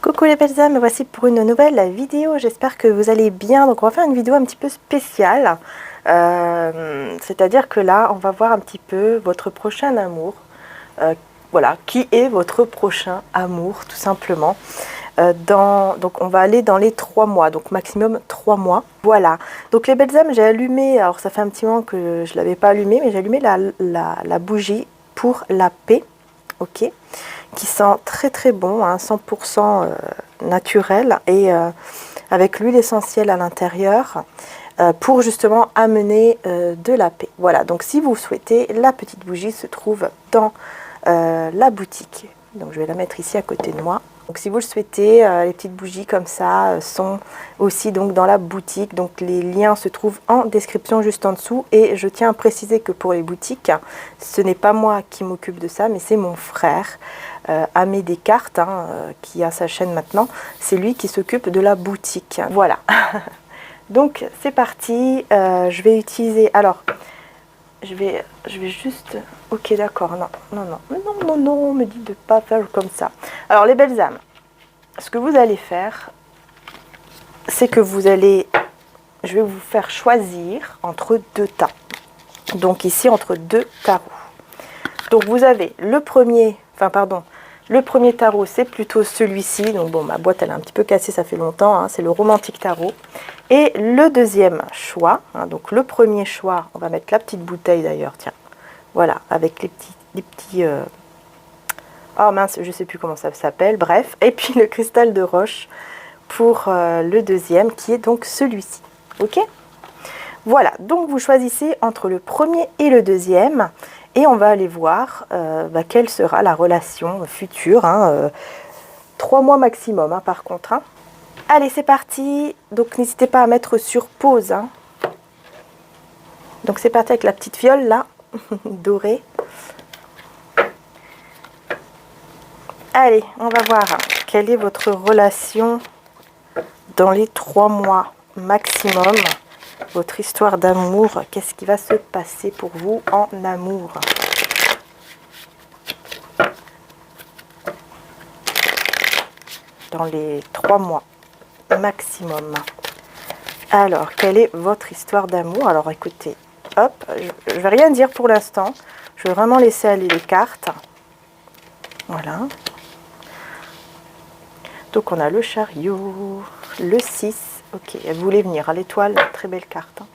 Coucou les belles âmes, me voici pour une nouvelle vidéo, j'espère que vous allez bien. Donc on va faire une vidéo un petit peu spéciale, c'est-à-dire que là on va voir un petit peu votre prochain amour, voilà, qui est votre prochain amour tout simplement. Donc on va aller dans les 3 mois, donc maximum 3 mois. Voilà, donc les belles âmes, j'ai allumé, alors ça fait un petit moment que je ne l'avais pas allumé, mais j'ai allumé la bougie pour la paix, ok, qui sent très très bon, hein, 100% naturel et avec l'huile essentielle à l'intérieur pour justement amener de la paix. Voilà, donc si vous souhaitez, la petite bougie se trouve dans la boutique. Donc je vais la mettre ici à côté de moi. Donc si vous le souhaitez, les petites bougies comme ça sont aussi donc dans la boutique. Donc les liens se trouvent en description juste en dessous. Et je tiens à préciser que pour les boutiques, ce n'est pas moi qui m'occupe de ça, mais c'est mon frère, Amé Descartes, hein, qui a sa chaîne maintenant. C'est lui qui s'occupe de la boutique. Voilà. Donc c'est parti. Je vais utiliser... Alors... Je vais juste... Ok, d'accord, non, me dit de pas faire comme ça. Alors, les belles âmes, ce que vous allez faire, c'est que vous allez... Je vais vous faire choisir entre 2 tas. Donc, ici, entre 2 tarots. Donc, vous avez le premier... Enfin, pardon. Le premier tarot, c'est plutôt celui-ci. Donc, bon, ma boîte, elle est un petit peu cassée, ça fait longtemps. Hein, c'est le romantique tarot. Et le deuxième choix, hein, donc le premier choix, on va mettre la petite bouteille d'ailleurs, tiens. Voilà, avec les petits oh mince, je ne sais plus comment ça s'appelle, bref. Et puis le cristal de roche pour le deuxième, qui est donc celui-ci. Ok? Voilà, donc vous choisissez entre le premier et le deuxième. Et on va aller voir quelle sera la relation future. Hein, 3 mois maximum, hein, par contre. Hein. Allez, c'est parti. Donc, n'hésitez pas à mettre sur pause. Hein. Donc, c'est parti avec la petite fiole, là, dorée. Allez, on va voir quelle est votre relation dans les 3 mois maximum. Votre histoire d'amour. Qu'est-ce qui va se passer pour vous en amour? Dans les 3 mois maximum. Alors, quelle est votre histoire d'amour? Alors, écoutez, hop, je ne vais rien dire pour l'instant. Je vais vraiment laisser aller les cartes. Voilà. Donc, on a le chariot, le 6. Ok, elle voulait venir à l'étoile. Très belle carte. Hein.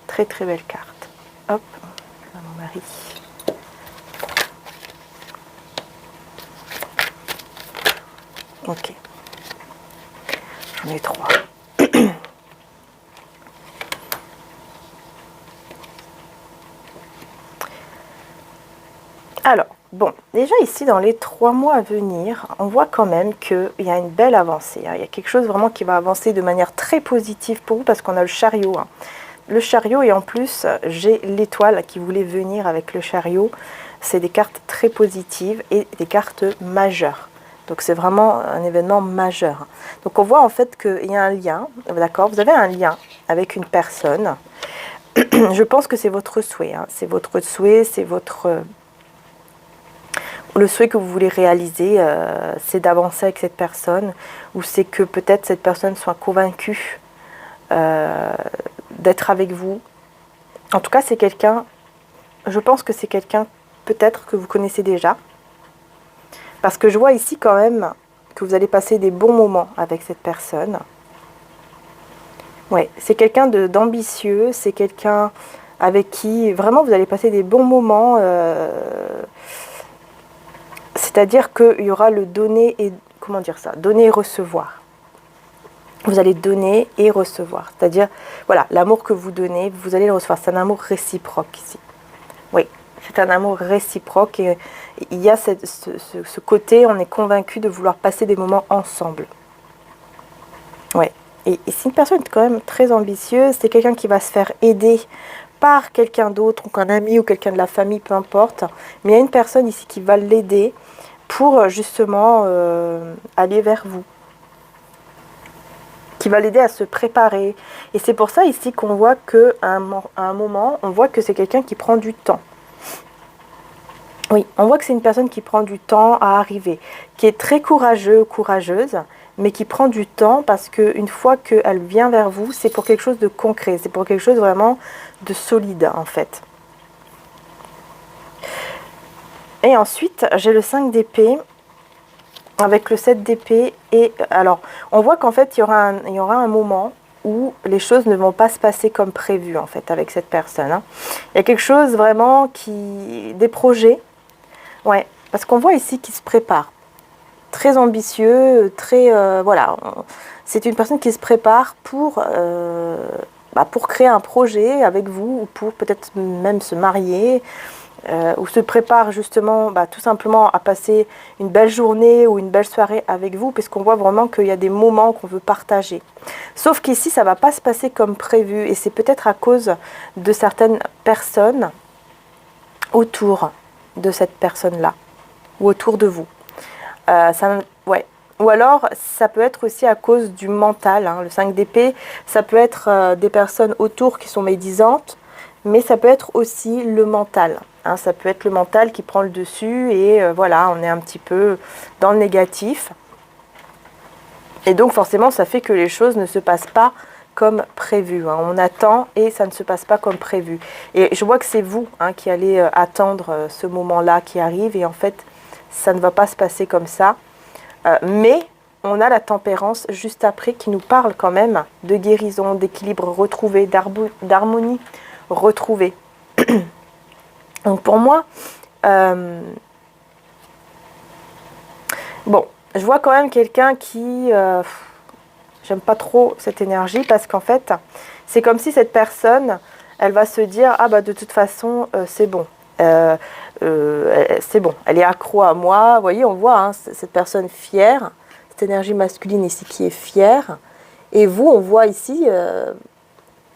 Très, très belle carte. Hop, à mon mari. Ok. J'en ai 3. Alors, bon, déjà ici, dans les 3 mois à venir, on voit quand même qu'il y a une belle avancée. Hein. Il y a quelque chose vraiment qui va avancer de manière très positive pour vous, parce qu'on a le chariot. Hein. Le chariot, et en plus, j'ai l'étoile qui voulait venir avec le chariot. C'est des cartes très positives et des cartes majeures. Donc, c'est vraiment un événement majeur. Donc, on voit en fait qu'il y a un lien, d'accord? Vous avez un lien avec une personne. Je pense que c'est votre souhait. Hein. C'est votre souhait, c'est votre... Le souhait que vous voulez réaliser, c'est d'avancer avec cette personne, ou c'est que peut-être cette personne soit convaincue d'être avec vous. En tout cas, c'est quelqu'un, je pense que c'est quelqu'un peut-être que vous connaissez déjà. Parce que je vois ici quand même que vous allez passer des bons moments avec cette personne. Ouais, c'est quelqu'un d'ambitieux, c'est quelqu'un avec qui vraiment vous allez passer des bons moments. C'est-à-dire qu'il y aura le donner et... Comment dire ça? Donner et recevoir. Vous allez donner et recevoir. C'est-à-dire, voilà, l'amour que vous donnez, vous allez le recevoir. C'est un amour réciproque ici. Oui, c'est un amour réciproque. Et il y a ce côté, on est convaincu de vouloir passer des moments ensemble. Oui. Et c'est une personne quand même très ambitieuse. C'est quelqu'un qui va se faire aider par quelqu'un d'autre, ou qu'un ami ou quelqu'un de la famille, peu importe. Mais il y a une personne ici qui va l'aider pour justement aller vers vous. Qui va l'aider à se préparer. Et c'est pour ça ici qu'on voit qu'à un moment, on voit que c'est quelqu'un qui prend du temps. Oui, on voit que c'est une personne qui prend du temps à arriver, qui est très courageux, courageuse, mais qui prend du temps parce qu'une fois qu'elle vient vers vous, c'est pour quelque chose de concret, c'est pour quelque chose vraiment de solide en fait. Et ensuite, j'ai le 5 d'épée avec le 7 d'épée. Et alors, on voit qu'en fait, il y aura un moment où les choses ne vont pas se passer comme prévu en fait avec cette personne. Hein. Il y a quelque chose vraiment des projets, ouais, parce qu'on voit ici qu'il se prépare. Très ambitieux, très voilà, c'est une personne qui se prépare pour créer un projet avec vous ou pour peut-être même se marier ou se prépare justement tout simplement à passer une belle journée ou une belle soirée avec vous puisqu'on voit vraiment qu'il y a des moments qu'on veut partager. Sauf qu'ici ça ne va pas se passer comme prévu et c'est peut-être à cause de certaines personnes autour de cette personne-là ou autour de vous. Ouais. Ou alors, ça peut être aussi à cause du mental. Hein. Le 5 d'épée, ça peut être des personnes autour qui sont médisantes, mais ça peut être aussi le mental. Hein. Ça peut être le mental qui prend le dessus et voilà, on est un petit peu dans le négatif. Et donc, forcément, ça fait que les choses ne se passent pas comme prévu. Hein. On attend et ça ne se passe pas comme prévu. Et je vois que c'est vous qui allez attendre ce moment-là qui arrive et en fait, ça ne va pas se passer comme ça. Mais on a la tempérance juste après qui nous parle quand même de guérison, d'équilibre retrouvé, d'harmonie retrouvée. Donc pour moi, bon, je vois quand même quelqu'un qui... j'aime pas trop cette énergie parce qu'en fait, c'est comme si cette personne, elle va se dire « Ah bah de toute façon, c'est bon. C'est bon, elle est accro à moi. » Vous voyez, on voit hein, cette personne fière, cette énergie masculine ici qui est fière. Et vous, on voit ici,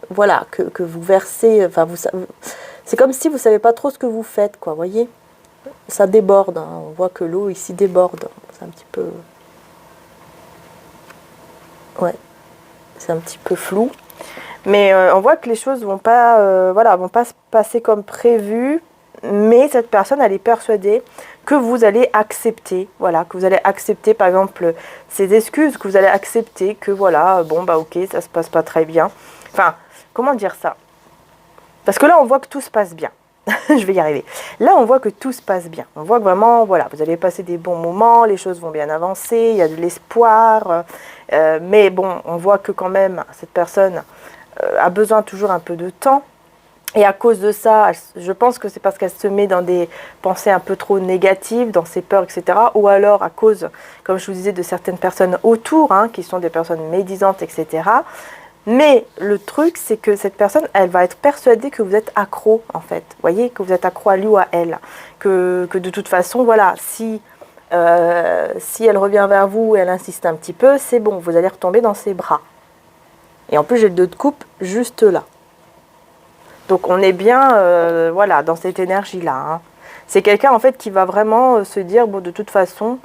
voilà, que vous versez, enfin, c'est comme si vous ne savez pas trop ce que vous faites, quoi, vous voyez. Ça déborde, hein, on voit que l'eau ici déborde. C'est un petit peu... Ouais, c'est un petit peu flou. Mais on voit que les choses vont pas, vont pas se passer comme prévu. Mais cette personne, elle est persuadée que vous allez accepter, voilà, que vous allez accepter par exemple ses excuses, que vous allez accepter que voilà, bon bah ok, ça se passe pas très bien. Enfin, comment dire ça? Parce que là, on voit que tout se passe bien. Je vais y arriver. Là, on voit que tout se passe bien. On voit que vraiment, voilà, vous allez passer des bons moments, les choses vont bien avancer, il y a de l'espoir. Mais bon, on voit que quand même, cette personne a besoin toujours un peu de temps. Et à cause de ça, je pense que c'est parce qu'elle se met dans des pensées un peu trop négatives, dans ses peurs, etc. Ou alors à cause, comme je vous disais, de certaines personnes autour, hein, qui sont des personnes médisantes, etc. Mais le truc, c'est que cette personne, elle va être persuadée que vous êtes accro, en fait. Vous voyez, que vous êtes accro à lui ou à elle. Que de toute façon, voilà, si elle revient vers vous et elle insiste un petit peu, c'est bon, vous allez retomber dans ses bras. Et en plus, j'ai le 2 de coupe juste là. Donc on est bien voilà, dans cette énergie-là. Hein. C'est quelqu'un en fait qui va vraiment se dire, bon de toute façon,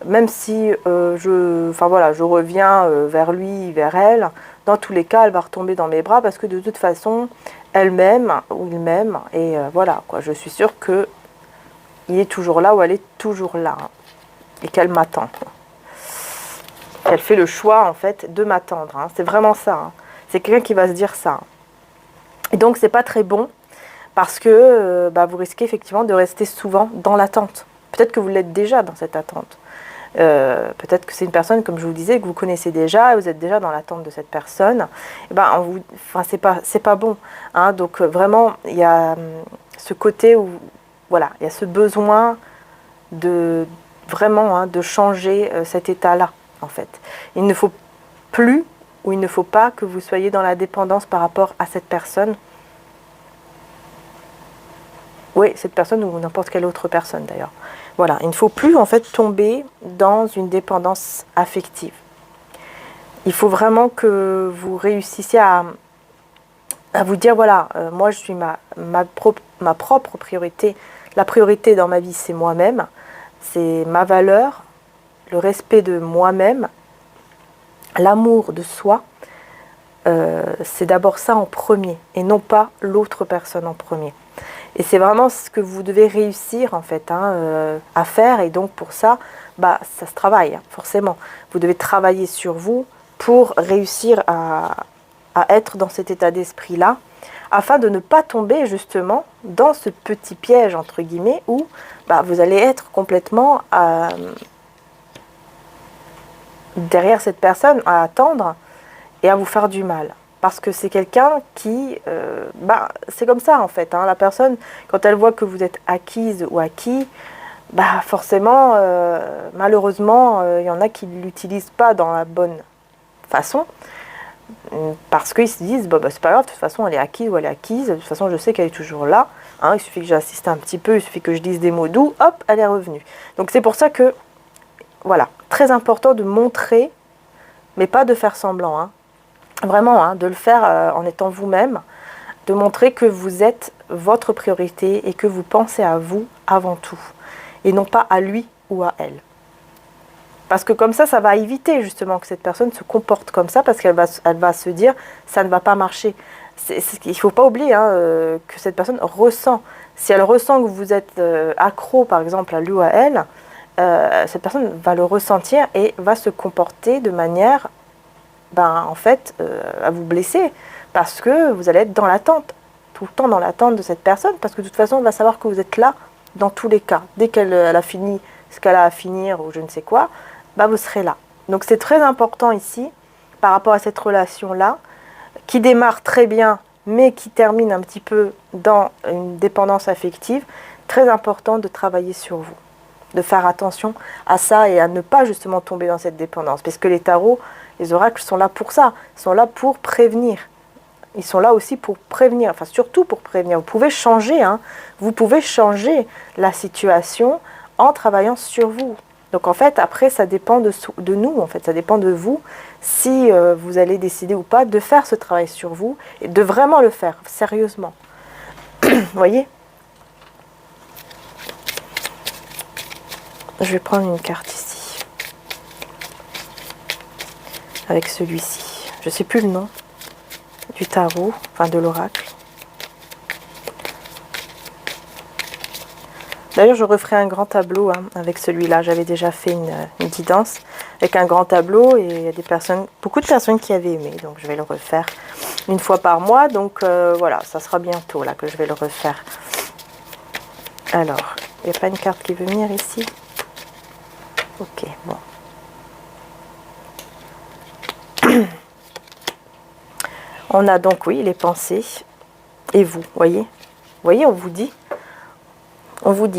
même si je reviens vers lui, vers elle, dans tous les cas, elle va retomber dans mes bras parce que de toute façon, elle m'aime ou il m'aime. Et voilà, quoi, je suis sûre qu'il est toujours là ou elle est toujours là. Hein, et qu'elle m'attend. Elle fait le choix en fait de m'attendre. Hein. C'est vraiment ça. Hein. C'est quelqu'un qui va se dire ça. Et donc, c'est pas très bon parce que vous risquez effectivement de rester souvent dans l'attente. Peut-être que vous l'êtes déjà dans cette attente. Peut-être que c'est une personne, comme je vous le disais, que vous connaissez déjà et vous êtes déjà dans l'attente de cette personne. Et c'est pas bon. Hein. Donc, vraiment, il y a ce côté où, voilà, il y a ce besoin de vraiment de changer cet état-là, en fait. Il ne faut plus où il ne faut pas que vous soyez dans la dépendance par rapport à cette personne. Oui, cette personne ou n'importe quelle autre personne d'ailleurs. Voilà, il ne faut plus en fait tomber dans une dépendance affective. Il faut vraiment que vous réussissiez à vous dire, voilà, moi je suis ma propre priorité. La priorité dans ma vie, c'est moi-même, c'est ma valeur, le respect de moi-même, l'amour de soi, c'est d'abord ça en premier et non pas l'autre personne en premier. Et c'est vraiment ce que vous devez réussir en fait à faire. Et donc pour ça, ça se travaille forcément. Vous devez travailler sur vous pour réussir à être dans cet état d'esprit-là, afin de ne pas tomber justement dans ce petit piège entre guillemets où vous allez être complètement derrière cette personne à attendre et à vous faire du mal. Parce que c'est quelqu'un qui... c'est comme ça en fait. La personne, quand elle voit que vous êtes acquise ou acquis, forcément, malheureusement, il y en a qui ne l'utilisent pas dans la bonne façon. Parce qu'ils se disent, c'est pas grave, de toute façon, elle est acquise ou elle est acquise. De toute façon, je sais qu'elle est toujours là. Il suffit que j'assiste un petit peu, il suffit que je dise des mots doux, hop, elle est revenue. Donc c'est pour ça que, voilà, très important de montrer, mais pas de faire semblant, Vraiment, de le faire en étant vous-même, de montrer que vous êtes votre priorité et que vous pensez à vous avant tout, et non pas à lui ou à elle. Parce que comme ça va éviter justement que cette personne se comporte comme ça, parce qu'elle va se dire, ça ne va pas marcher. Il ne faut pas oublier que cette personne ressent. Si elle ressent que vous êtes accro, par exemple, à lui ou à elle, cette personne va le ressentir et va se comporter de manière... en fait, à vous blesser, parce que vous allez être dans l'attente, tout le temps dans l'attente de cette personne, parce que de toute façon, elle va savoir que vous êtes là dans tous les cas. Dès qu'elle a fini ce qu'elle a à finir, ou je ne sais quoi, vous serez là. Donc c'est très important ici, par rapport à cette relation-là, qui démarre très bien, mais qui termine un petit peu dans une dépendance affective, très important de travailler sur vous, de faire attention à ça et à ne pas justement tomber dans cette dépendance, parce que les tarots, les oracles sont là pour ça, ils sont là pour prévenir. Ils sont là aussi pour prévenir, enfin surtout pour prévenir. Vous pouvez changer, vous pouvez changer la situation en travaillant sur vous. Donc en fait, après, ça dépend de nous, en fait, ça dépend de vous, si vous allez décider ou pas de faire ce travail sur vous, et de vraiment le faire, sérieusement. Vous voyez ? Je vais prendre une carte ici. Avec celui-ci. Je ne sais plus le nom du tarot, enfin de l'oracle. D'ailleurs, je referai un grand tableau avec celui-là. J'avais déjà fait une guidance avec un grand tableau et il y a beaucoup de personnes qui avaient aimé. Donc, je vais le refaire une fois par mois. Donc, voilà, ça sera bientôt là que je vais le refaire. Alors, il n'y a pas une carte qui veut venir ici? Ok, bon. On a donc, oui, les pensées et vous, voyez? Vous voyez, on vous dit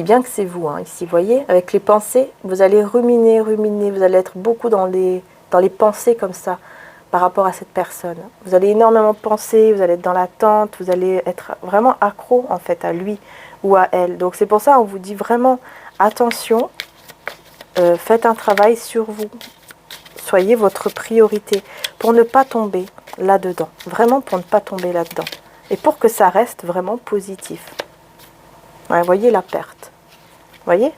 bien que c'est vous, ici, vous voyez? Avec les pensées, vous allez ruminer, vous allez être beaucoup dans les pensées comme ça, par rapport à cette personne. Vous allez énormément penser, vous allez être dans l'attente, vous allez être vraiment accro, en fait, à lui ou à elle. Donc c'est pour ça, on vous dit vraiment, attention, faites un travail sur vous. Soyez votre priorité pour ne pas tomber là-dedans. Vraiment pour ne pas tomber là-dedans. Et pour que ça reste vraiment positif. Ouais, voyez la perte. Voyez?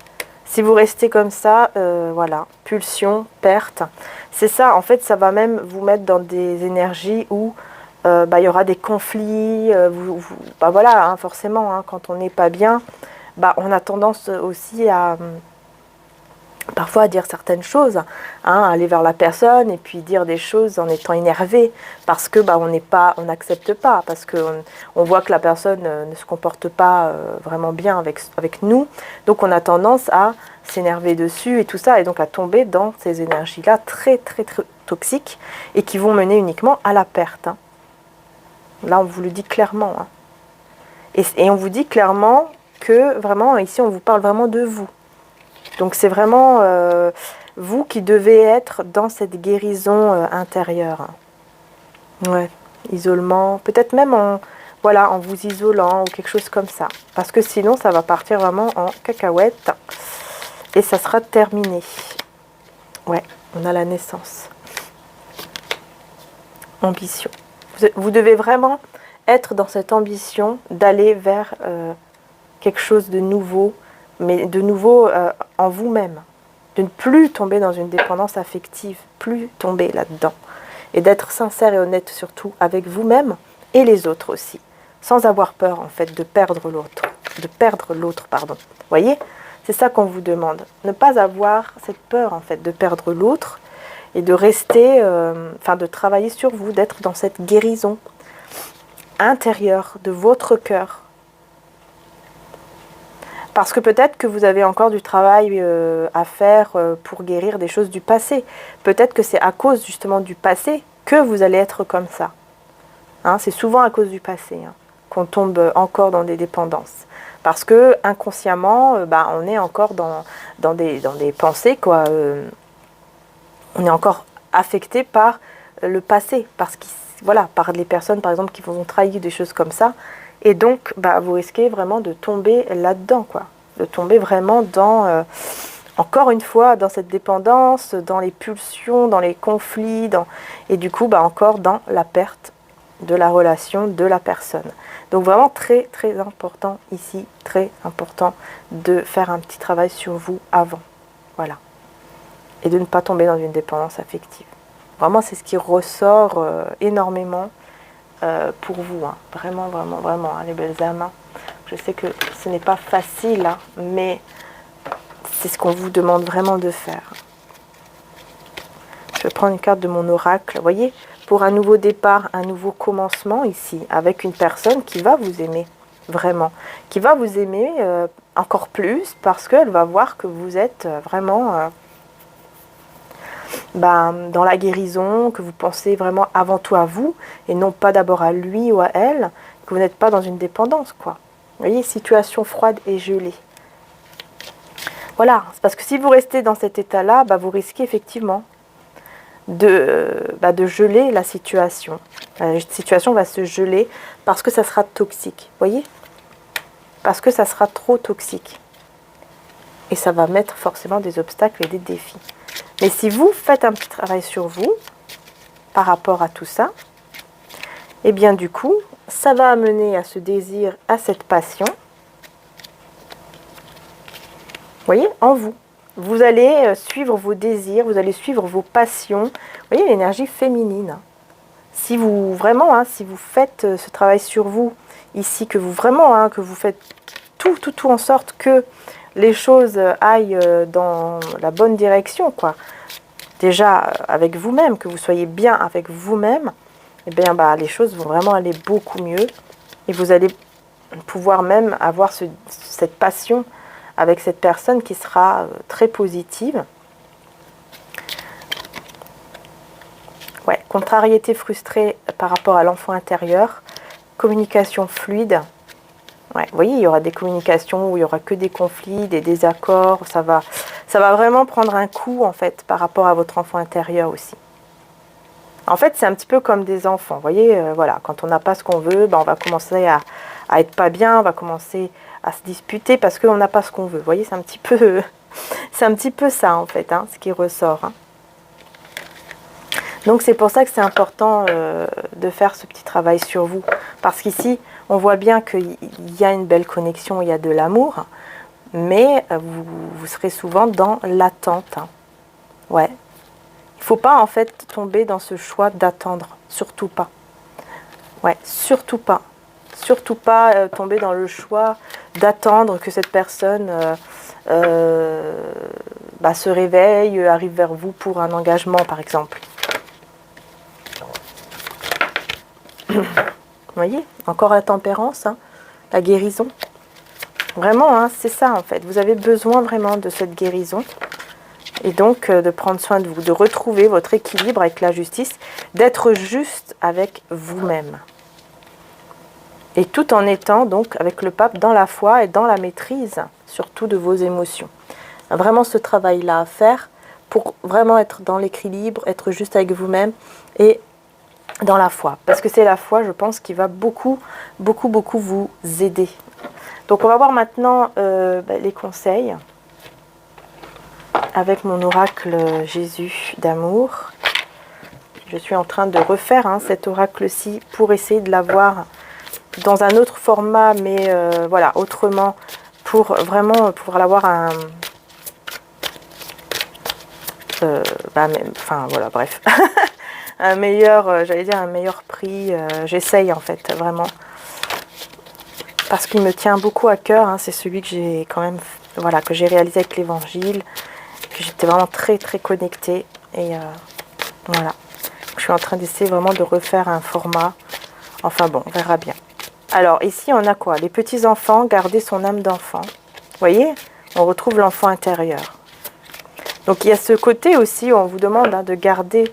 Si vous restez comme ça, voilà, pulsion, perte. C'est ça, en fait, ça va même vous mettre dans des énergies où il y aura des conflits. Voilà, forcément, quand on n'est pas bien, on a tendance aussi à... parfois à dire certaines choses, aller vers la personne et puis dire des choses en étant énervé parce que on n'accepte pas, parce qu'on voit que la personne ne se comporte pas vraiment bien avec nous, donc on a tendance à s'énerver dessus et tout ça, et donc à tomber dans ces énergies-là très très très toxiques et qui vont mener uniquement à la perte. Là on vous le dit clairement. Et on vous dit clairement que vraiment, ici on vous parle vraiment de vous. Donc c'est vraiment vous qui devez être dans cette guérison intérieure. Ouais, isolement, peut-être même en vous isolant ou quelque chose comme ça. Parce que sinon ça va partir vraiment en cacahuète et ça sera terminé. Ouais, on a la naissance. Ambition. Vous devez vraiment être dans cette ambition d'aller vers quelque chose de nouveau, mais de nouveau en vous-même, de ne plus tomber dans une dépendance affective, plus tomber là-dedans, et d'être sincère et honnête surtout avec vous-même et les autres aussi, sans avoir peur en fait de perdre l'autre. de perdre l'autre, pardon. Vous voyez, c'est ça qu'on vous demande. Ne pas avoir cette peur, en fait, de perdre l'autre et de rester, de travailler sur vous, d'être dans cette guérison intérieure de votre cœur. Parce que peut-être que vous avez encore du travail à faire pour guérir des choses du passé. Peut-être que c'est à cause justement du passé que vous allez être comme ça. Hein, c'est souvent à cause du passé qu'on tombe encore dans des dépendances. Parce que inconsciemment, on est encore dans des pensées, quoi. On est encore affecté par le passé, par les personnes par exemple qui vous ont trahi, des choses comme ça. Et donc, vous risquez vraiment de tomber là-dedans, quoi. De tomber vraiment dans, encore une fois, dans cette dépendance, dans les pulsions, dans les conflits, et du coup, encore dans la perte de la relation de la personne. Donc vraiment très, très important ici, très important de faire un petit travail sur vous avant. Voilà. Et de ne pas tomber dans une dépendance affective. Vraiment, c'est ce qui ressort énormément pour vous, hein. Vraiment, vraiment, vraiment, hein, les belles âmes. Je sais que ce n'est pas facile, hein, mais c'est ce qu'on vous demande vraiment de faire. Je vais prendre une carte de mon oracle. Vous voyez, pour un nouveau départ, un nouveau commencement ici, avec une personne qui va vous aimer, vraiment. Qui va vous aimer encore plus parce qu'elle va voir que vous êtes vraiment... dans la guérison, que vous pensez vraiment avant tout à vous et non pas d'abord à lui ou à elle, que vous n'êtes pas dans une dépendance, quoi. Vous voyez, situation froide et gelée. Voilà, c'est parce que si vous restez dans cet état-là, vous risquez effectivement de geler la situation. La situation va se geler parce que ça sera toxique, vous voyez? Parce que ça sera trop toxique. Et ça va mettre forcément des obstacles et des défis. Mais si vous faites un petit travail sur vous, par rapport à tout ça, et bien du coup, ça va amener à ce désir, à cette passion. Vous voyez, en vous. Vous allez suivre vos désirs, vous allez suivre vos passions. Vous voyez, l'énergie féminine. Si vous, vraiment, si vous faites ce travail sur vous, ici, que vous vraiment, que vous faites tout en sorte que les choses aillent dans la bonne direction, quoi. Déjà avec vous-même, que vous soyez bien avec vous-même, et bien les choses vont vraiment aller beaucoup mieux et vous allez pouvoir même avoir cette passion avec cette personne qui sera très positive. Ouais, contrariété frustrée par rapport à l'enfant intérieur, communication fluide. Ouais, vous voyez, il y aura des communications où il n'y aura que des conflits, des désaccords. Ça va vraiment prendre un coup, en fait, par rapport à votre enfant intérieur aussi. En fait, c'est un petit peu comme des enfants. Vous voyez, voilà, quand on n'a pas ce qu'on veut, on va commencer à être pas bien, on va commencer à se disputer parce qu'on n'a pas ce qu'on veut. Vous voyez, c'est un petit peu ça, en fait, ce qui ressort. Donc, c'est pour ça que c'est important de faire ce petit travail sur vous. Parce qu'ici, on voit bien qu'il y a une belle connexion, il y a de l'amour, mais vous serez souvent dans l'attente. Ouais. Il ne faut pas en fait tomber dans ce choix d'attendre, surtout pas. Ouais, surtout pas. Surtout pas tomber dans le choix d'attendre que cette personne se réveille, arrive vers vous pour un engagement par exemple. Vous voyez, encore la tempérance, la guérison. Vraiment, c'est ça en fait. Vous avez besoin vraiment de cette guérison. Et donc de prendre soin de vous, de retrouver votre équilibre avec la justice, d'être juste avec vous-même. Et tout en étant donc avec le pape dans la foi et dans la maîtrise, surtout de vos émotions. Vraiment ce travail-là à faire pour vraiment être dans l'équilibre, être juste avec vous-même et dans la foi. Parce que c'est la foi, je pense, qui va beaucoup, beaucoup, beaucoup vous aider. Donc on va voir maintenant les conseils avec mon oracle Jésus d'amour. Je suis en train de refaire cet oracle-ci pour essayer de l'avoir dans un autre format, mais voilà, autrement, pour vraiment pouvoir l'avoir enfin voilà, bref. Un meilleur, j'allais dire un meilleur prix. J'essaye en fait, vraiment. parce qu'il me tient beaucoup à cœur. Hein. C'est celui que j'ai quand même, voilà, que j'ai réalisé avec l'Évangile, que j'étais vraiment très très connectée. Et voilà, je suis en train d'essayer vraiment de refaire un format. Enfin bon, on verra bien. Alors ici, on a quoi? Les petits-enfants, garder son âme d'enfant. Vous voyez, on retrouve l'enfant intérieur. Donc il y a ce côté aussi où on vous demande hein, de garder,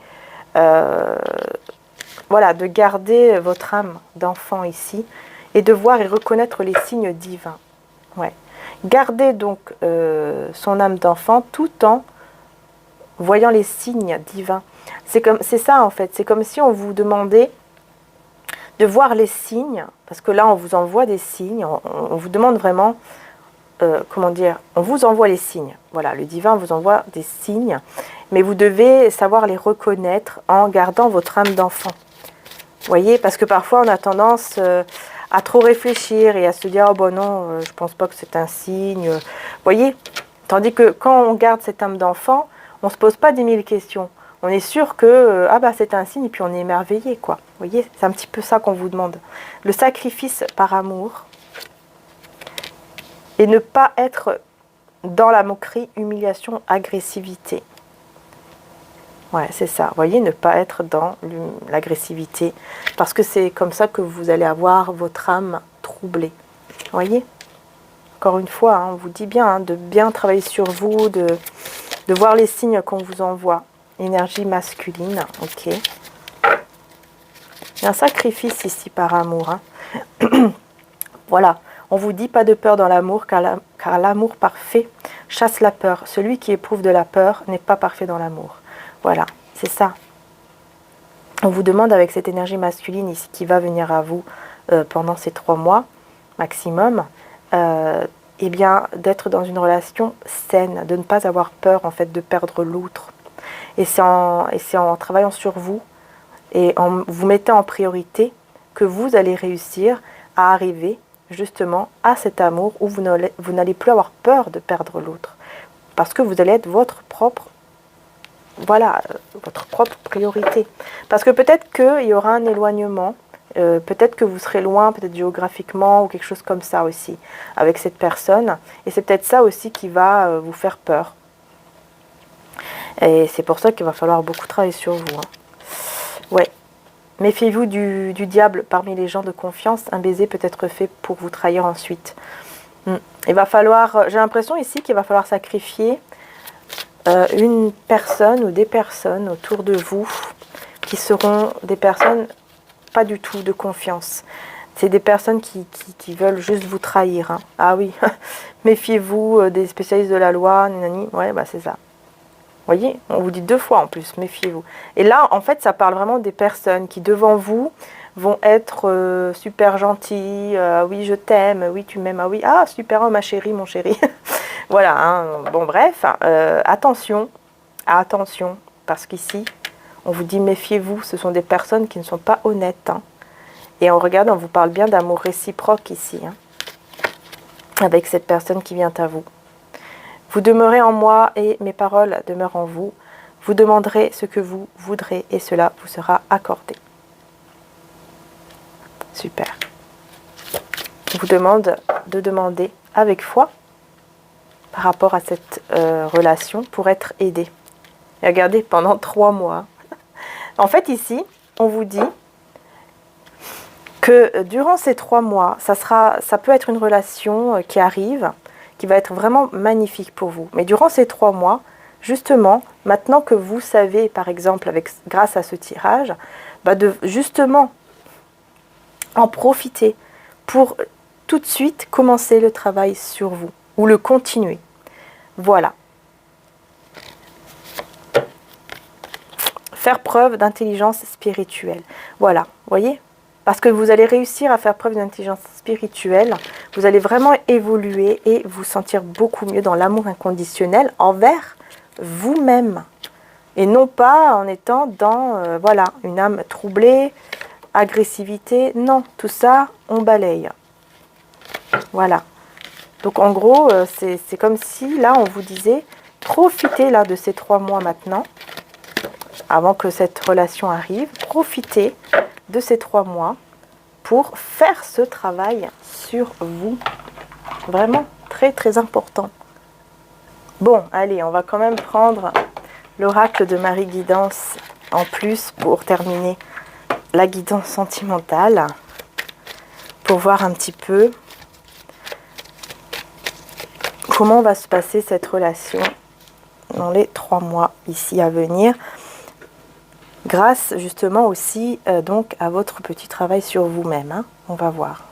voilà, de garder votre âme d'enfant ici et de voir et reconnaître les signes divins. Ouais. Garder donc son âme d'enfant tout en voyant les signes divins. C'est ça en fait. C'est comme si on vous demandait de voir les signes, parce que là on vous envoie des signes. On vous demande vraiment. Comment dire, on vous envoie les signes. Voilà, le divin vous envoie des signes, mais vous devez savoir les reconnaître en gardant votre âme d'enfant. Vous voyez, parce que parfois on a tendance à trop réfléchir et à se dire, oh bon non, je pense pas que c'est un signe. Vous voyez, tandis que quand on garde cette âme d'enfant, on se pose pas 10 000 questions. On est sûr que ah bah c'est un signe et puis on est émerveillé quoi. Vous voyez, c'est un petit peu ça qu'on vous demande. Le sacrifice par amour. Et ne pas être dans la moquerie, humiliation, agressivité. Ouais, c'est ça. Vous voyez, ne pas être dans l'agressivité. Parce que c'est comme ça que vous allez avoir votre âme troublée. Vous voyez? Encore une fois, hein, on vous dit bien hein, de bien travailler sur vous, de voir les signes qu'on vous envoie. Énergie masculine, ok. Il y a un sacrifice ici par amour. Hein. Voilà. On vous dit pas de peur dans l'amour, car l'amour parfait chasse la peur. Celui qui éprouve de la peur n'est pas parfait dans l'amour. Voilà, c'est ça. On vous demande avec cette énergie masculine ici qui va venir à vous pendant ces 3 mois maximum, eh bien d'être dans une relation saine, de ne pas avoir peur en fait de perdre l'autre. Et c'est en travaillant sur vous et en vous mettant en priorité que vous allez réussir à arriver justement à cet amour où vous n'allez plus avoir peur de perdre l'autre. Parce que vous allez être votre propre, voilà, votre propre priorité. Parce que peut-être qu'il y aura un éloignement, peut-être que vous serez loin, peut-être géographiquement ou quelque chose comme ça aussi, avec cette personne. Et c'est peut-être ça aussi qui va vous faire peur. Et c'est pour ça qu'il va falloir beaucoup travailler sur vous. Hein. Ouais. Méfiez-vous du diable parmi les gens de confiance. Un baiser peut être fait pour vous trahir ensuite. Il va falloir, j'ai l'impression ici qu'il va falloir sacrifier une personne ou des personnes autour de vous qui seront des personnes pas du tout de confiance. C'est des personnes qui veulent juste vous trahir. Hein. Ah oui, méfiez-vous des spécialistes de la loi. Nanani. Ouais, bah c'est ça. Vous voyez, on vous dit 2 fois en plus, méfiez-vous. Et là, en fait, ça parle vraiment des personnes qui, devant vous, vont être super gentilles. Oui, je t'aime. Oui, tu m'aimes. Ah oui, ah, super, oh, ma chérie, mon chéri. Voilà, hein. Bon, bref, attention, attention, parce qu'ici, on vous dit méfiez-vous, ce sont des personnes qui ne sont pas honnêtes. Hein. Et on regarde, on vous parle bien d'amour réciproque ici, hein, avec cette personne qui vient à vous. Vous demeurez en moi et mes paroles demeurent en vous. Vous demanderez ce que vous voudrez et cela vous sera accordé. Super. Je vous demande de demander avec foi par rapport à cette relation pour être aidé. Et regardez, pendant 3 mois. En fait, ici, on vous dit que durant ces 3 mois, ça peut être une relation qui arrive, qui va être vraiment magnifique pour vous. Mais durant ces 3 mois, justement, maintenant que vous savez, par exemple, grâce à ce tirage, bah de justement en profiter pour tout de suite commencer le travail sur vous, ou le continuer. Voilà. Faire preuve d'intelligence spirituelle. Voilà, vous voyez ? Parce que vous allez réussir à faire preuve d'intelligence spirituelle, vous allez vraiment évoluer et vous sentir beaucoup mieux dans l'amour inconditionnel envers vous-même. Et non pas en étant dans, voilà, une âme troublée, agressivité. Non, tout ça, on balaye. Voilà. Donc en gros, c'est comme si, là, on vous disait, profitez là de ces 3 mois maintenant, avant que cette relation arrive, profitez de ces 3 mois pour faire ce travail sur vous. Vraiment très très important. Bon, allez, on va quand même prendre l'oracle de Marie Guidance en plus pour terminer la guidance sentimentale. Pour voir un petit peu comment va se passer cette relation dans les 3 mois ici à venir. Grâce justement aussi donc à votre petit travail sur vous-même. Hein. On va voir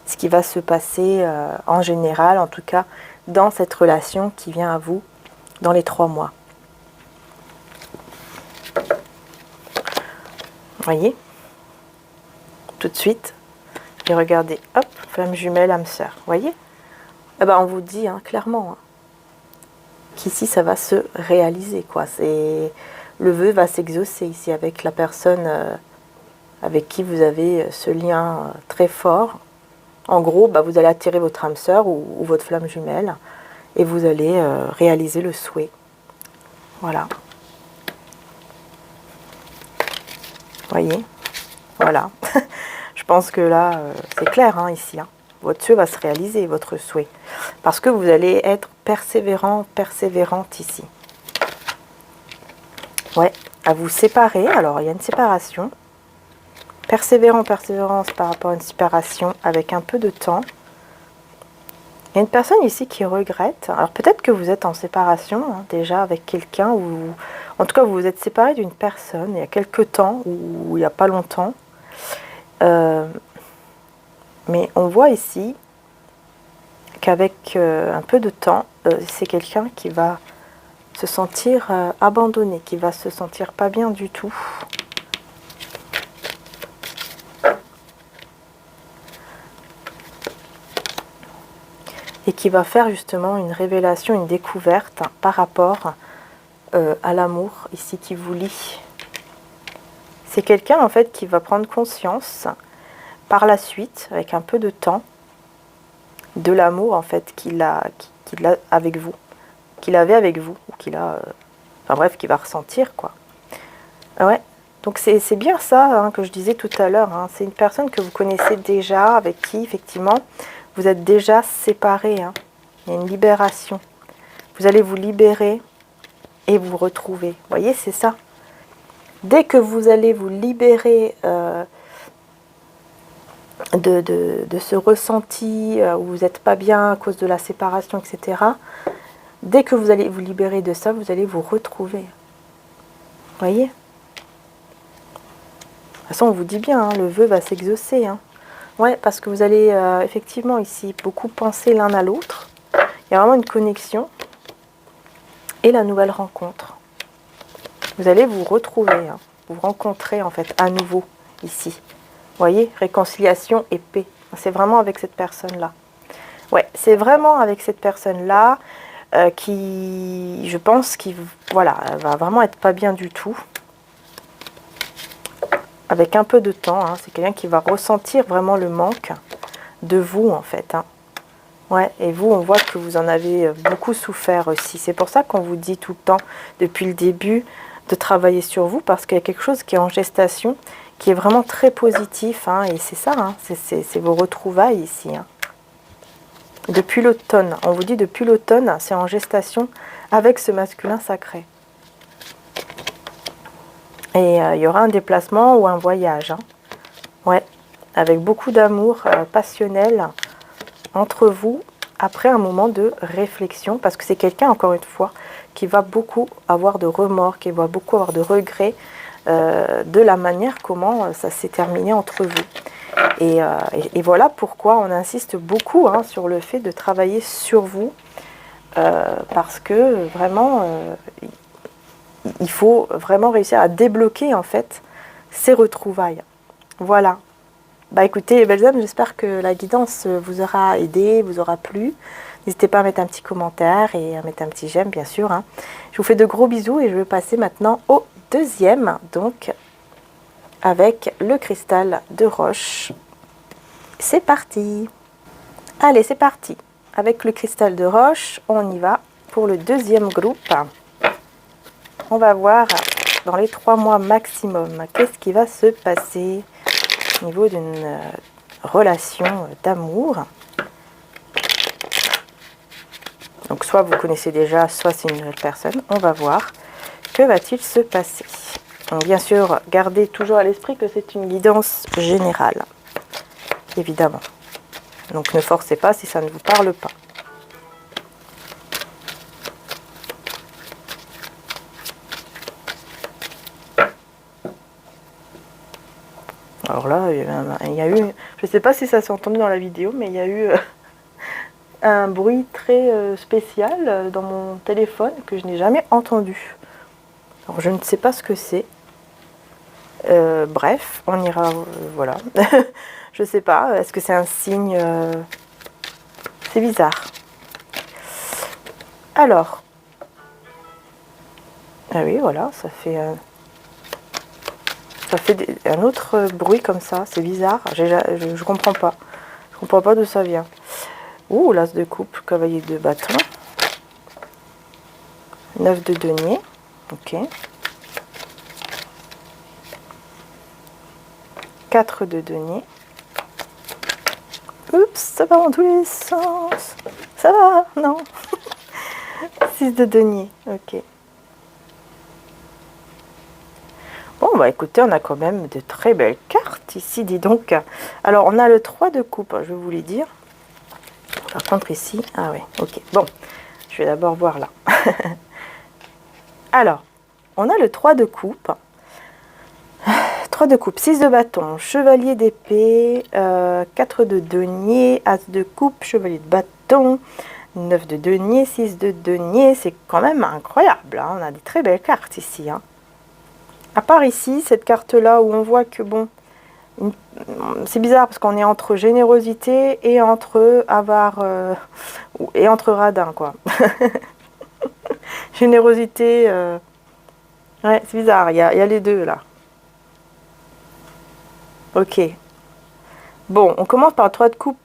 ce qui va se passer en général, en tout cas dans cette relation qui vient à vous dans les 3 mois. Voyez, tout de suite, et regardez, hop, flamme jumelle, âme sœur, voyez. Eh ben, on vous dit hein, clairement hein, qu'ici ça va se réaliser, quoi. Le vœu va s'exaucer ici avec la personne avec qui vous avez ce lien très fort. En gros, bah, vous allez attirer votre âme sœur ou votre flamme jumelle et vous allez réaliser le souhait. Voilà. Voyez, voilà. Je pense que là, c'est clair hein, ici. Hein. Votre souhait va se réaliser, votre souhait. Parce que vous allez être persévérant, persévérante ici. Ouais, à vous séparer. Alors, il y a une séparation. Persévérant, persévérance par rapport à une séparation avec un peu de temps. Il y a une personne ici qui regrette. Alors, peut-être que vous êtes en séparation hein, déjà avec quelqu'un ou... En tout cas, vous vous êtes séparé d'une personne il y a quelque temps ou il n'y a pas longtemps. Mais on voit ici qu'avec un peu de temps, c'est quelqu'un qui va se sentir abandonné, qui va se sentir pas bien du tout. Et qui va faire justement une révélation, une découverte par rapport à l'amour ici qui vous lie. C'est quelqu'un en fait qui va prendre conscience par la suite, avec un peu de temps, de l'amour en fait qu'il a avec vous, qu'il avait avec vous, ou qu'il a, enfin bref, qu'il va ressentir quoi. Ouais, donc c'est bien ça hein, que je disais tout à l'heure, hein. C'est une personne que vous connaissez déjà, avec qui effectivement vous êtes déjà séparés, hein. Il y a une libération. Vous allez vous libérer et vous retrouver. Vous voyez, c'est ça. Dès que vous allez vous libérer de ce ressenti où vous n'êtes pas bien à cause de la séparation, etc. Dès que vous allez vous libérer de ça, vous allez vous retrouver. Vous voyez ? De toute façon, on vous dit bien, hein, le vœu va s'exaucer. Hein. Ouais, parce que vous allez effectivement ici beaucoup penser l'un à l'autre. Il y a vraiment une connexion. Et la nouvelle rencontre. Vous allez vous retrouver, hein, vous rencontrer en fait à nouveau ici. Vous voyez, réconciliation et paix. C'est vraiment avec cette personne-là. Ouais, c'est vraiment avec cette personne-là qui, je pense, qui voilà, elle va vraiment être pas bien du tout. Avec un peu de temps, hein, c'est quelqu'un qui va ressentir vraiment le manque de vous en fait. Hein. Ouais, et vous, on voit que vous en avez beaucoup souffert aussi. C'est pour ça qu'on vous dit tout le temps, depuis le début, de travailler sur vous, parce qu'il y a quelque chose qui est en gestation, qui est vraiment très positif. Hein, et c'est ça, hein, c'est vos retrouvailles ici. Hein. Depuis l'automne, on vous dit depuis l'automne, c'est en gestation avec ce masculin sacré. Et il y aura un déplacement ou un voyage. Hein. Ouais, avec beaucoup d'amour passionnel entre vous après un moment de réflexion, parce que c'est quelqu'un, encore une fois, qui va beaucoup avoir de remords, qui va beaucoup avoir de regrets de la manière comment ça s'est terminé entre vous. Et voilà pourquoi on insiste beaucoup hein, sur le fait de travailler sur vous, parce que vraiment, il faut vraiment réussir à débloquer en fait ces retrouvailles. Voilà. Bah écoutez, les belles âmes, j'espère que la guidance vous aura aidé, vous aura plu. N'hésitez pas à mettre un petit commentaire et à mettre un petit j'aime, bien sûr. Hein. Je vous fais de gros bisous et je vais passer maintenant au deuxième, donc avec le cristal de roche. C'est parti! Allez, c'est parti! Avec le cristal de roche, on y va pour le deuxième groupe. On va voir dans les 3 mois maximum, qu'est-ce qui va se passer au niveau d'une relation d'amour. Donc soit vous connaissez déjà, soit c'est une nouvelle personne. On va voir. Que va-t-il se passer? Donc, bien sûr, gardez toujours à l'esprit que c'est une guidance générale. Évidemment. Donc ne forcez pas si ça ne vous parle pas. Alors là, il y a eu, je ne sais pas si ça s'est entendu dans la vidéo, mais il y a eu un bruit très spécial dans mon téléphone que je n'ai jamais entendu. Alors je ne sais pas ce que c'est. Bref, on ira, voilà. Je sais pas, est-ce que c'est un signe c'est bizarre. Alors, ah oui, voilà, ça fait un autre bruit comme ça, c'est bizarre, je comprends pas. Je comprends pas d'où ça vient. Ouh, l'as de coupe, cavalier de bâton. 9 de denier, ok. 4 de denier. Oups, ça va dans tous les sens. Ça va, non. 6 de denier, ok. Bon, bah écoutez, on a quand même de très belles cartes ici, dis donc. Alors, on a le 3 de coupe, je vais vous les dire. Par contre, ici, ah ouais, ok. Bon, je vais d'abord voir là. Alors, on a le 3 de coupe. 3 de coupe, 6 de bâton, chevalier d'épée, 4 de denier, as de coupe, chevalier de bâton, 9 de denier, 6 de denier. C'est quand même incroyable, hein. On a des très belles cartes ici, hein. À part ici, cette carte-là où on voit que bon, c'est bizarre parce qu'on est entre générosité et entre avare et entre radin, quoi. Générosité, ouais, c'est bizarre, il y a les deux là. Ok. Bon, on commence par le 3 de coupe.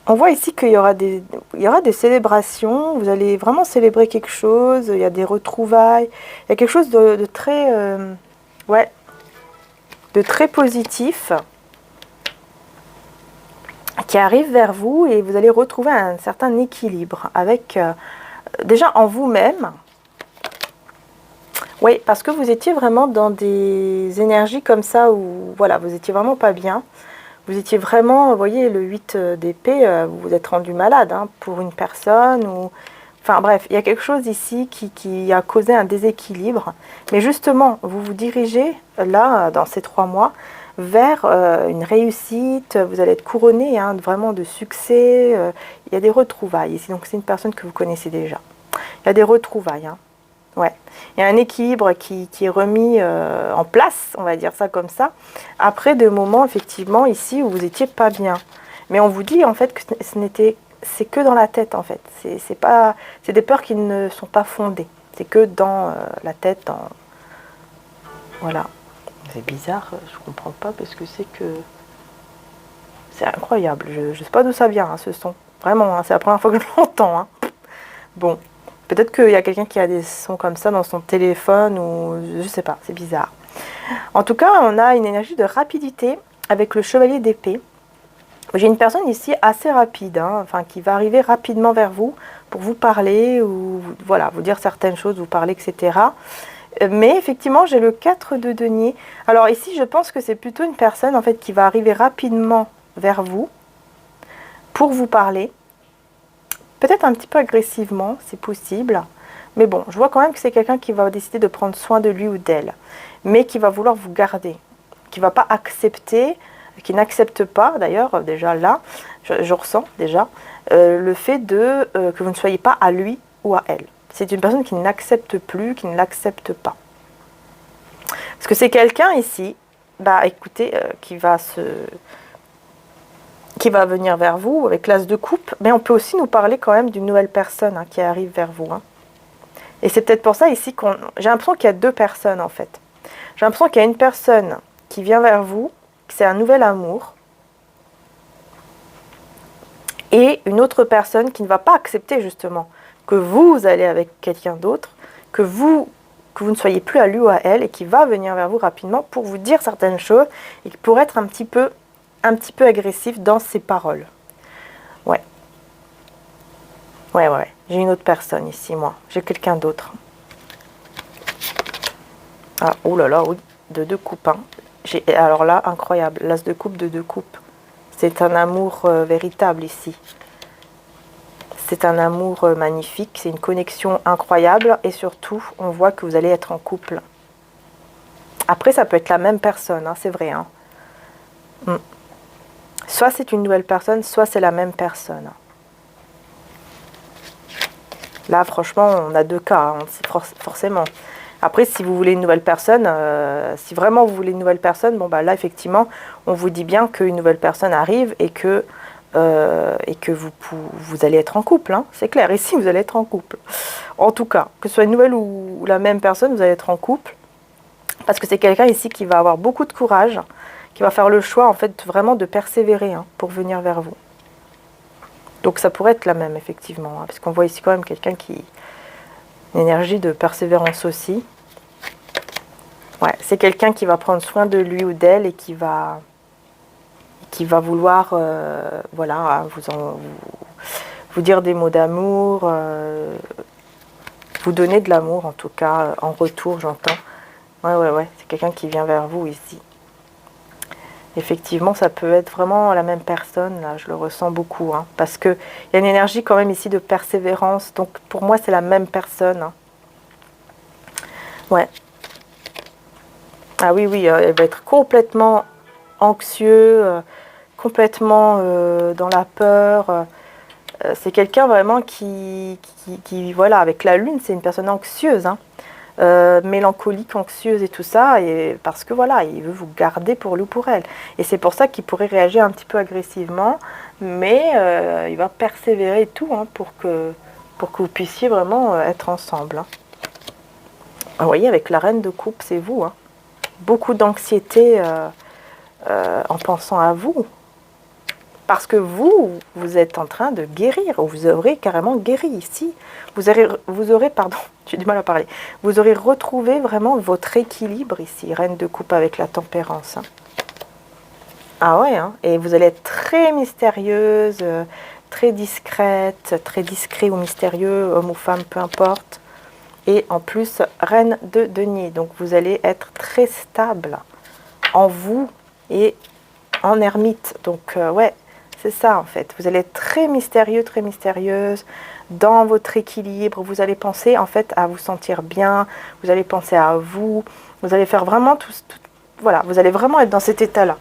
On voit ici qu'il y aura des célébrations. Vous allez vraiment célébrer quelque chose. Il y a des retrouvailles. Il y a quelque chose de très, ouais, de très positif qui arrive vers vous et vous allez retrouver un certain équilibre avec, déjà en vous-même. Oui, parce que vous étiez vraiment dans des énergies comme ça où, voilà, vous étiez vraiment pas bien. Vous étiez vraiment, vous voyez, le 8 d'épée, vous vous êtes rendu malade, hein, pour une personne. Ou... Enfin bref, il y a quelque chose ici qui a causé un déséquilibre. Mais justement, vous vous dirigez là, dans ces 3 mois, vers une réussite. Vous allez être couronné, hein, vraiment de succès. Il y a des retrouvailles ici. Donc c'est une personne que vous connaissez déjà. Il y a des retrouvailles, hein. Ouais, il y a un équilibre qui est remis en place, on va dire ça comme ça, après des moments effectivement ici où vous n'étiez pas bien. Mais on vous dit en fait que c'est que dans la tête en fait. C'est des peurs qui ne sont pas fondées. C'est que dans la tête, voilà. C'est bizarre, je comprends pas parce que c'est incroyable. Je ne sais pas d'où ça vient, hein, ce son. Vraiment, hein, c'est la première fois que je l'entends. Hein. Bon. Peut-être qu'il y a quelqu'un qui a des sons comme ça dans son téléphone ou je sais pas, c'est bizarre. En tout cas, on a une énergie de rapidité avec le chevalier d'épée. J'ai une personne ici assez rapide, hein, enfin, qui va arriver rapidement vers vous pour vous parler ou voilà, vous dire certaines choses, vous parler, etc. Mais effectivement, j'ai le 4 de denier. Alors ici, je pense que c'est plutôt une personne en fait qui va arriver rapidement vers vous pour vous parler. Peut-être un petit peu agressivement, c'est possible. Mais bon, je vois quand même que c'est quelqu'un qui va décider de prendre soin de lui ou d'elle. Mais qui va vouloir vous garder. Qui ne va pas accepter, qui n'accepte pas, d'ailleurs, déjà là, je ressens déjà, le fait que vous ne soyez pas à lui ou à elle. C'est une personne qui n'accepte plus, qui ne l'accepte pas. Parce que c'est quelqu'un ici, bah écoutez, qui va venir vers vous avec l'as de coupe, mais on peut aussi nous parler quand même d'une nouvelle personne, hein, qui arrive vers vous. Hein. Et c'est peut-être pour ça ici j'ai l'impression qu'il y a 2 personnes en fait. J'ai l'impression qu'il y a une personne qui vient vers vous, c'est un nouvel amour, et une autre personne qui ne va pas accepter justement que vous allez avec quelqu'un d'autre, que vous ne soyez plus à lui ou à elle, et qui va venir vers vous rapidement pour vous dire certaines choses, et qui pourrait être un petit peu un petit peu agressif dans ses paroles. Ouais. Ouais. J'ai une autre personne ici, moi. J'ai quelqu'un d'autre. Ah, oh là là, oui. De 2 coupes. Hein. Alors là, incroyable. L'as de coupe de 2 coupes. C'est un amour véritable ici. C'est un amour magnifique. C'est une connexion incroyable. Et surtout, on voit que vous allez être en couple. Après, ça peut être la même personne. Hein, c'est vrai. Hein. Soit c'est une nouvelle personne, soit c'est la même personne. Là, franchement, on a 2 cas, hein, forcément. Après, si vous voulez une nouvelle personne, si vraiment vous voulez une nouvelle personne, bon bah là, effectivement, on vous dit bien qu'une nouvelle personne arrive et que vous allez être en couple. Hein. C'est clair, ici, vous allez être en couple. En tout cas, que ce soit une nouvelle ou la même personne, vous allez être en couple. Parce que c'est quelqu'un ici qui va avoir beaucoup de courage, qui va faire le choix, en fait, vraiment de persévérer hein, pour venir vers vous. Donc ça pourrait être la même, effectivement, hein, parce qu'on voit ici quand même quelqu'un qui... Une énergie de persévérance aussi. Ouais, c'est quelqu'un qui va prendre soin de lui ou d'elle et qui va vouloir, voilà, vous dire des mots d'amour, vous donner de l'amour, en tout cas, en retour, j'entends. Ouais, c'est quelqu'un qui vient vers vous ici. Effectivement, ça peut être vraiment la même personne, là, je le ressens beaucoup, hein, parce qu'il y a une énergie quand même ici de persévérance, donc pour moi c'est la même personne. Hein. Ouais. Ah oui, elle va être complètement anxieux, complètement dans la peur. C'est quelqu'un vraiment qui, voilà, avec la lune, c'est une personne anxieuse, hein. Mélancolique, anxieuse et tout ça, et parce que voilà, il veut vous garder pour lui ou pour elle. Et c'est pour ça qu'il pourrait réagir un petit peu agressivement, mais il va persévérer et tout hein, pour que vous puissiez vraiment être ensemble. Hein. Vous voyez, avec la reine de coupe, c'est vous. Hein. Beaucoup d'anxiété en pensant à vous. Parce que vous êtes en train de guérir, ou vous aurez carrément guéri ici. Vous aurez, pardon, j'ai du mal à parler, vous aurez retrouvé vraiment votre équilibre ici, reine de coupe avec la tempérance. Hein. Ah ouais, hein, et vous allez être très mystérieuse, très discrète, très discret ou mystérieux, homme ou femme, peu importe. Et en plus, reine de denier, donc vous allez être très stable en vous et en ermite. Donc ouais, c'est ça en fait. Vous allez être très mystérieux, très mystérieuse dans votre équilibre. Vous allez penser en fait à vous sentir bien. Vous allez penser à vous. Vous allez faire vraiment tout voilà, vous allez vraiment être dans cet état-là.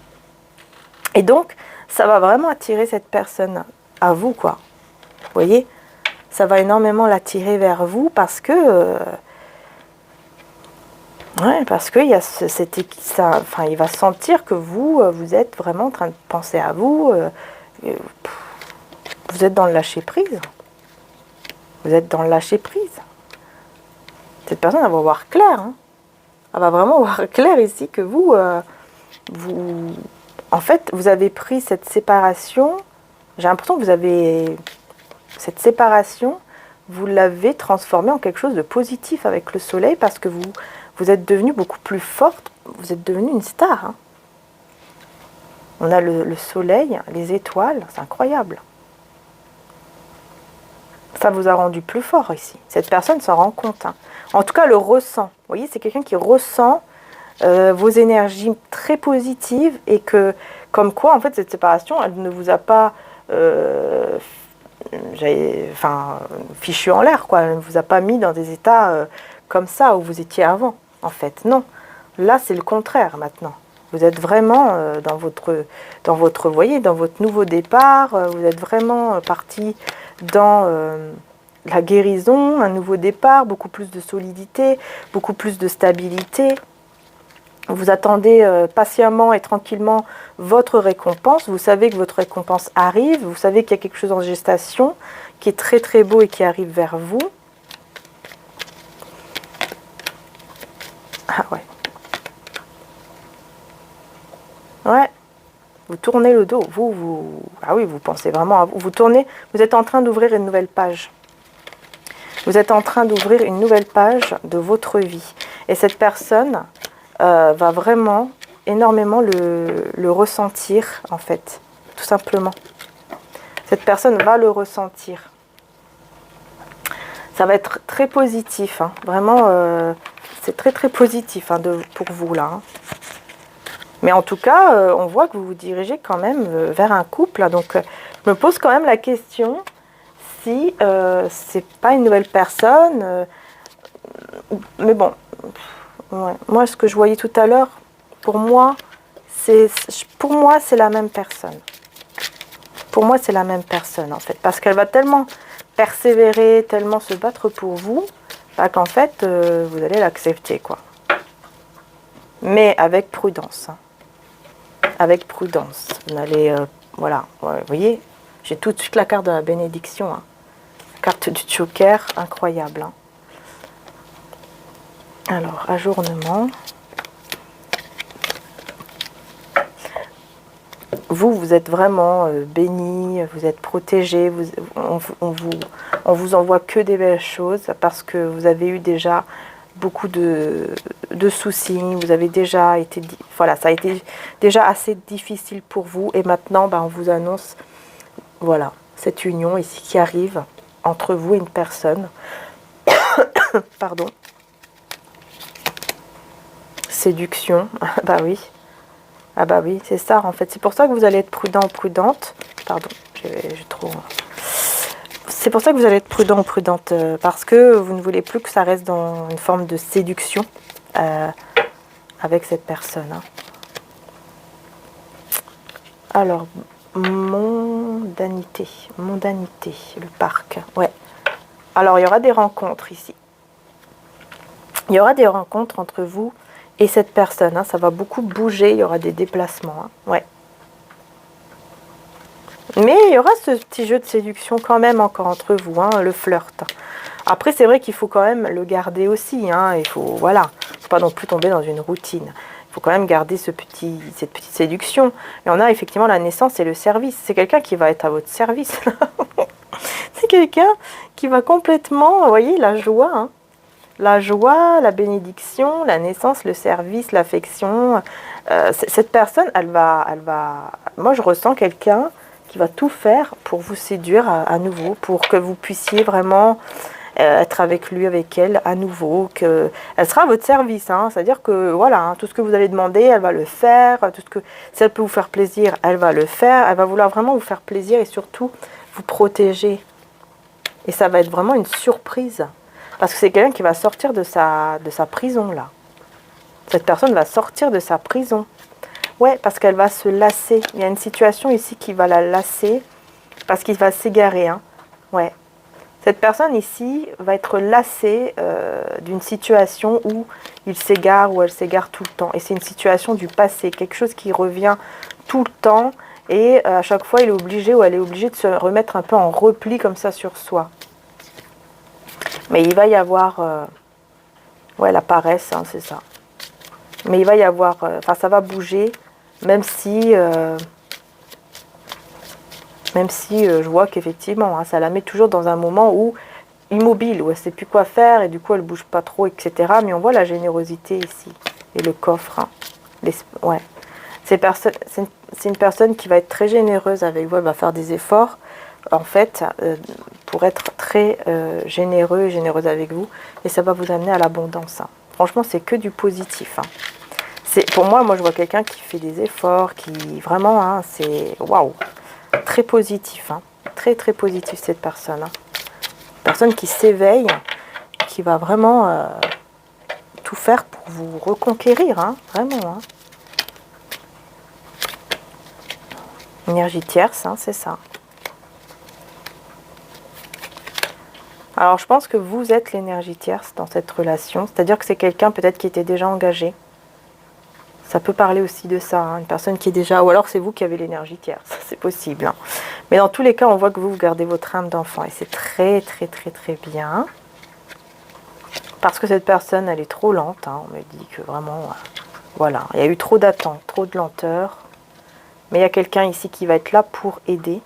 Et donc, ça va vraiment attirer cette personne à vous, quoi. Vous voyez ? Ça va énormément l'attirer vers vous parce que... ouais, parce qu'il y a enfin, il va sentir que vous êtes vraiment en train de penser à vous. Vous êtes dans le lâcher-prise. Vous êtes dans le lâcher-prise. Cette personne, elle va voir clair. Hein. Elle va vraiment voir clair ici que vous... en fait, vous avez pris cette séparation. J'ai l'impression que vous avez... Cette séparation, vous l'avez transformée en quelque chose de positif avec le soleil parce que vous êtes devenue beaucoup plus forte. Vous êtes devenue une star. Hein. On a le soleil, les étoiles, c'est incroyable. Ça vous a rendu plus fort ici. Cette personne s'en rend compte. Hein. En tout cas, le ressent. Vous voyez, c'est quelqu'un qui ressent vos énergies très positives et que, comme quoi, en fait, cette séparation, elle ne vous a pas fichu en l'air, quoi. Elle ne vous a pas mis dans des états comme ça où vous étiez avant, en fait. Non. Là, c'est le contraire maintenant. Vous êtes vraiment dans votre, voyez, dans votre nouveau départ. Vous êtes vraiment parti dans la guérison, un nouveau départ, beaucoup plus de solidité, beaucoup plus de stabilité. Vous attendez patiemment et tranquillement votre récompense. Vous savez que votre récompense arrive. Vous savez qu'il y a quelque chose en gestation qui est très très beau et qui arrive vers vous. Ah ouais. Ouais. Vous tournez le dos. Ah oui, vous pensez vraiment à vous. Vous tournez. Vous êtes en train d'ouvrir une nouvelle page. Vous êtes en train d'ouvrir une nouvelle page de votre vie. Et cette personne va vraiment énormément le ressentir, en fait, tout simplement. Cette personne va le ressentir. Ça va être très positif, hein. Vraiment, c'est très très positif, hein, pour vous là. Hein. Mais en tout cas, on voit que vous vous dirigez quand même vers un couple. Là, donc, je me pose quand même la question si c'est pas une nouvelle personne. Mais bon, ouais. Moi, ce que je voyais tout à l'heure, pour moi, c'est la même personne. Pour moi, c'est la même personne, en fait. Parce qu'elle va tellement persévérer, tellement se battre pour vous, bah, qu'en fait, vous allez l'accepter, quoi. Mais avec prudence. Hein. Avec prudence. Vous allez, voilà, ouais, vous voyez, j'ai tout de suite la carte de la bénédiction. Hein. Carte du Joker, incroyable. Hein. Alors, ajournement. Vous êtes vraiment béni, vous êtes protégé, on vous envoie que des belles choses parce que vous avez eu déjà beaucoup de soucis, vous avez déjà été, voilà, ça a été déjà assez difficile pour vous et maintenant on vous annonce, voilà, cette union ici qui arrive entre vous et une personne, pardon, séduction, bah oui. Ah bah oui, c'est ça en fait. C'est pour ça que vous allez être prudent ou prudente. Pardon, j'ai trop... C'est pour ça que vous allez être prudent ou prudente. Parce que vous ne voulez plus que ça reste dans une forme de séduction avec cette personne. Hein. Alors, mondanité. Mondanité, le parc. Ouais. Alors, il y aura des rencontres ici. Il y aura des rencontres entre vous et cette personne, hein, ça va beaucoup bouger, il y aura des déplacements. Hein, ouais. Mais il y aura ce petit jeu de séduction quand même encore entre vous, hein, le flirt. Après, c'est vrai qu'il faut quand même le garder aussi. Hein, il faut, voilà, faut pas non plus tomber dans une routine. Il faut quand même garder cette petite séduction. Et on a effectivement la naissance et le service. C'est quelqu'un qui va être à votre service. C'est quelqu'un qui va complètement, vous voyez, la joie, hein. La joie, la bénédiction, la naissance, le service, l'affection. Cette personne, elle va... Moi, je ressens quelqu'un qui va tout faire pour vous séduire à nouveau, pour que vous puissiez vraiment être avec lui, avec elle à nouveau. Elle sera à votre service. Hein, c'est-à-dire que, voilà, hein, tout ce que vous allez demander, elle va le faire. Si elle peut vous faire plaisir, elle va le faire. Elle va vouloir vraiment vous faire plaisir et surtout vous protéger. Et ça va être vraiment une surprise. Parce que c'est quelqu'un qui va sortir de sa prison, là. Cette personne va sortir de sa prison. Ouais, parce qu'elle va se lasser. Il y a une situation ici qui va la lasser, parce qu'il va s'égarer. Hein. Ouais. Cette personne ici va être lassée d'une situation où il s'égare, ou elle s'égare tout le temps. Et c'est une situation du passé, quelque chose qui revient tout le temps. Et à chaque fois, il est obligé, ou elle est obligée de se remettre un peu en repli comme ça sur soi. Mais il va y avoir... ouais, la paresse, hein, c'est ça. Mais il va y avoir... Enfin, ça va bouger, même si je vois qu'effectivement, hein, ça la met toujours dans un moment où immobile, où elle ne sait plus quoi faire, et du coup, elle ne bouge pas trop, etc. Mais on voit la générosité ici, et le coffre. Hein. Ouais. C'est une personne qui va être très généreuse avec vous, elle va faire des efforts, en fait, pour être très généreux et généreuse avec vous, et ça va vous amener à l'abondance. Hein. Franchement, c'est que du positif. Hein. Pour moi, je vois quelqu'un qui fait des efforts, qui vraiment, hein, c'est waouh, très positif. Hein. Très, très positif, cette personne. Hein. Personne qui s'éveille, qui va vraiment tout faire pour vous reconquérir, hein, vraiment. Hein. Énergie tierce, hein, c'est ça. Alors, je pense que vous êtes l'énergie tierce dans cette relation. C'est-à-dire que c'est quelqu'un peut-être qui était déjà engagé. Ça peut parler aussi de ça, hein, une personne qui est déjà... Ou alors c'est vous qui avez l'énergie tierce, c'est possible. Hein. Mais dans tous les cas, on voit que vous gardez votre âme d'enfant. Et c'est très, très, très, très bien. Parce que cette personne, elle est trop lente. Hein. On me dit que vraiment... voilà, il y a eu trop d'attente, trop de lenteur. Mais il y a quelqu'un ici qui va être là pour aider.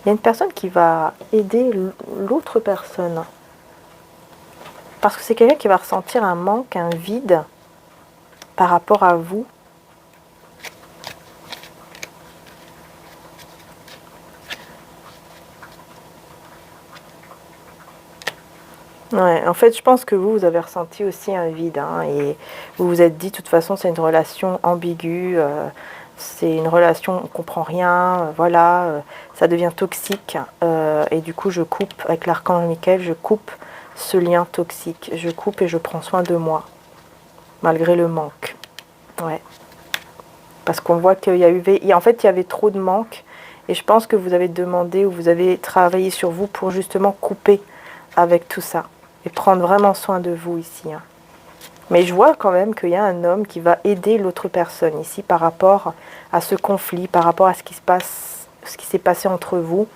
Il y a une personne qui va aider l'autre personne. Parce que c'est quelqu'un qui va ressentir un manque, un vide. par rapport à vous. Ouais, en fait, je pense que vous avez ressenti aussi un vide, hein, et vous vous êtes dit, de toute façon, c'est une relation ambiguë, c'est une relation, on ne comprend rien, voilà, ça devient toxique, et du coup, je coupe, avec l'archange Michael, je coupe ce lien toxique, je coupe et je prends soin de moi, malgré le manque. Ouais. Parce qu'on voit qu'il y a eu, en fait, il y avait trop de manque, et je pense que vous avez demandé ou vous avez travaillé sur vous pour justement couper avec tout ça. Et prendre vraiment soin de vous ici. Hein. Mais je vois quand même qu'il y a un homme qui va aider l'autre personne ici par rapport à ce conflit, par rapport à ce qui se passe, ce qui s'est passé entre vous,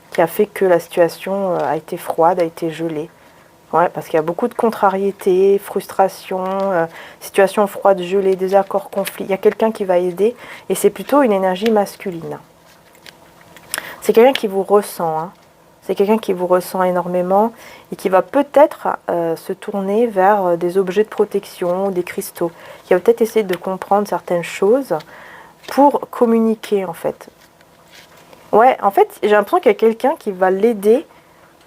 qui a fait que la situation a été froide, a été gelée. Ouais, parce qu'il y a beaucoup de contrariétés, frustration, situation froide, gelée, désaccord, conflit. Il y a quelqu'un qui va aider et c'est plutôt une énergie masculine. C'est quelqu'un qui vous ressent, hein. C'est quelqu'un qui vous ressent énormément et qui va peut-être se tourner vers des objets de protection, des cristaux. Qui va peut-être essayer de comprendre certaines choses pour communiquer en fait. Ouais, en fait, j'ai l'impression qu'il y a quelqu'un qui va l'aider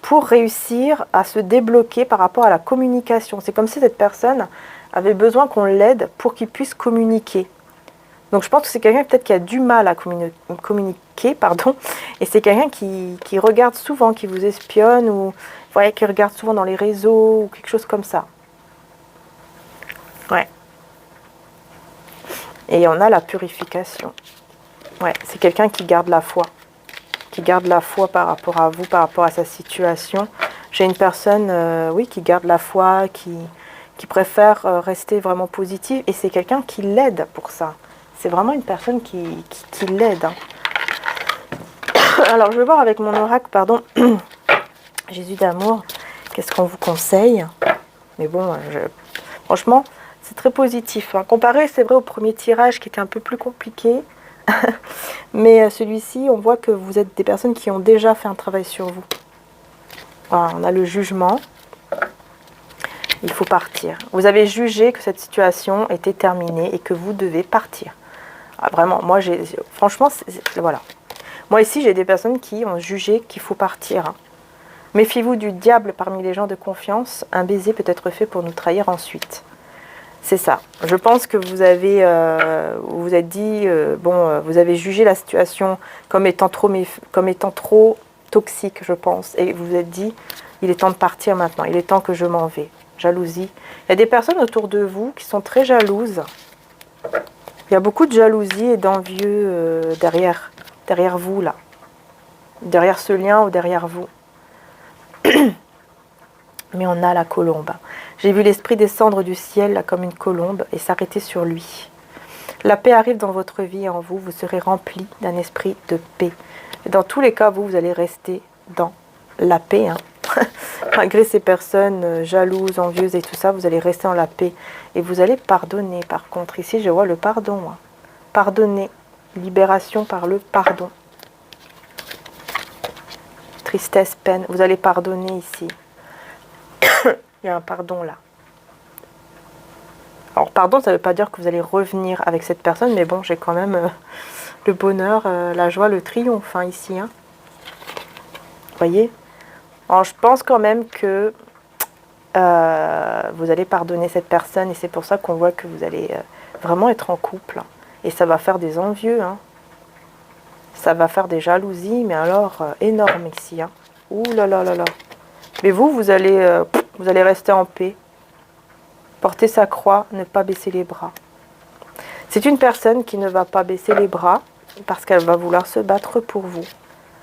pour réussir à se débloquer par rapport à la communication. C'est comme si cette personne avait besoin qu'on l'aide pour qu'il puisse communiquer. Donc je pense que c'est quelqu'un peut-être qui a du mal à communiquer, pardon, et c'est quelqu'un qui regarde souvent, qui vous espionne, ou ouais, qui regarde souvent dans les réseaux, ou quelque chose comme ça. Ouais. Et on a la purification. Ouais, c'est quelqu'un qui garde la foi. Qui garde la foi par rapport à vous, par rapport à sa situation. J'ai une personne, oui, qui garde la foi, qui préfère rester vraiment positive, et c'est quelqu'un qui l'aide pour ça. C'est vraiment une personne qui l'aide. Hein. Alors, je vais voir avec mon oracle, pardon, Jésus d'amour, qu'est-ce qu'on vous conseille? Mais bon, franchement, c'est très positif. Hein. Comparé, c'est vrai, au premier tirage qui était un peu plus compliqué. Mais celui-ci, on voit que vous êtes des personnes qui ont déjà fait un travail sur vous. Voilà, on a le jugement. Il faut partir. Vous avez jugé que cette situation était terminée et que vous devez partir. Ah, vraiment, moi, franchement, voilà. Moi, ici, j'ai des personnes qui ont jugé qu'il faut partir. Hein. Méfiez-vous du diable parmi les gens de confiance. Un baiser peut être fait pour nous trahir ensuite. C'est ça. Je pense que vous avez vous êtes dit, vous avez jugé la situation comme étant trop toxique, je pense. Et vous vous êtes dit, il est temps de partir maintenant. Il est temps que je m'en vais. Jalousie. Il y a des personnes autour de vous qui sont très jalouses. Il y a beaucoup de jalousie et d'envieux derrière vous, là. Derrière ce lien ou derrière vous. Mais on a la colombe. J'ai vu l'esprit descendre du ciel là, comme une colombe et s'arrêter sur lui. La paix arrive dans votre vie et en vous. Vous serez rempli d'un esprit de paix. Et dans tous les cas, vous allez rester dans la paix. Hein. Malgré ces personnes jalouses, envieuses et tout ça, vous allez rester dans la paix. Et vous allez pardonner. Par contre, ici, je vois le pardon. Hein. Pardonner. Libération par le pardon. Tristesse, peine. Vous allez pardonner ici. Il y a un pardon là. Alors, pardon, ça ne veut pas dire que vous allez revenir avec cette personne, mais bon, j'ai quand même le bonheur, la joie, le triomphe hein, ici. Hein. Vous voyez? Alors, je pense quand même que vous allez pardonner cette personne et c'est pour ça qu'on voit que vous allez vraiment être en couple. Et ça va faire des envieux. Hein. Ça va faire des jalousies, mais alors énormes ici. Hein. Ouh là là là là. Mais vous allez rester en paix. Porter sa croix, ne pas baisser les bras. C'est une personne qui ne va pas baisser les bras parce qu'elle va vouloir se battre pour vous.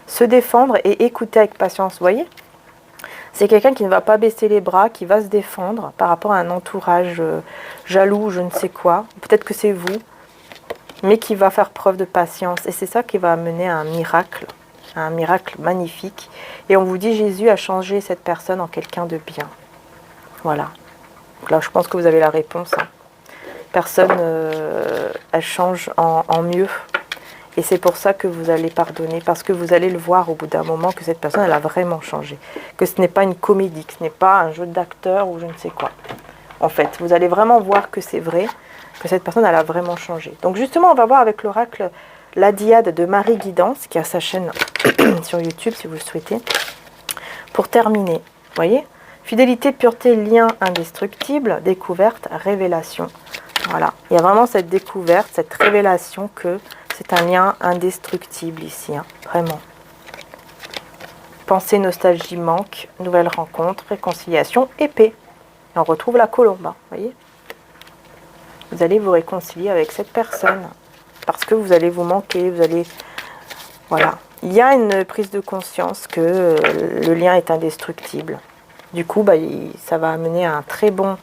Se défendre et écouter avec patience, vous voyez? C'est quelqu'un qui ne va pas baisser les bras, qui va se défendre par rapport à un entourage jaloux, je ne sais quoi. Peut-être que c'est vous, mais qui va faire preuve de patience. Et c'est ça qui va amener à un miracle magnifique. Et on vous dit, Jésus a changé cette personne en quelqu'un de bien. Voilà. Donc là, je pense que vous avez la réponse. Hein. Personne, elle change en mieux. Et c'est pour ça que vous allez pardonner, parce que vous allez le voir au bout d'un moment que cette personne, elle a vraiment changé. Que ce n'est pas une comédie, que ce n'est pas un jeu d'acteur ou je ne sais quoi. En fait, vous allez vraiment voir que c'est vrai que cette personne, elle a vraiment changé. Donc justement, on va voir avec l'oracle la Diade de Marie Guidance, qui a sa chaîne sur YouTube, si vous le souhaitez. Pour terminer, vous voyez, fidélité, pureté, lien indestructible, découverte, révélation. Voilà, il y a vraiment cette découverte, cette révélation que c'est un lien indestructible ici, hein, vraiment. Pensée, nostalgie, manque, nouvelle rencontre, réconciliation, épée. Et on retrouve la colombe, hein, vous voyez. Vous allez vous réconcilier avec cette personne parce que vous allez vous manquer, vous allez... Voilà. Il y a une prise de conscience que le lien est indestructible. Du coup, bah, ça va amener à un très bon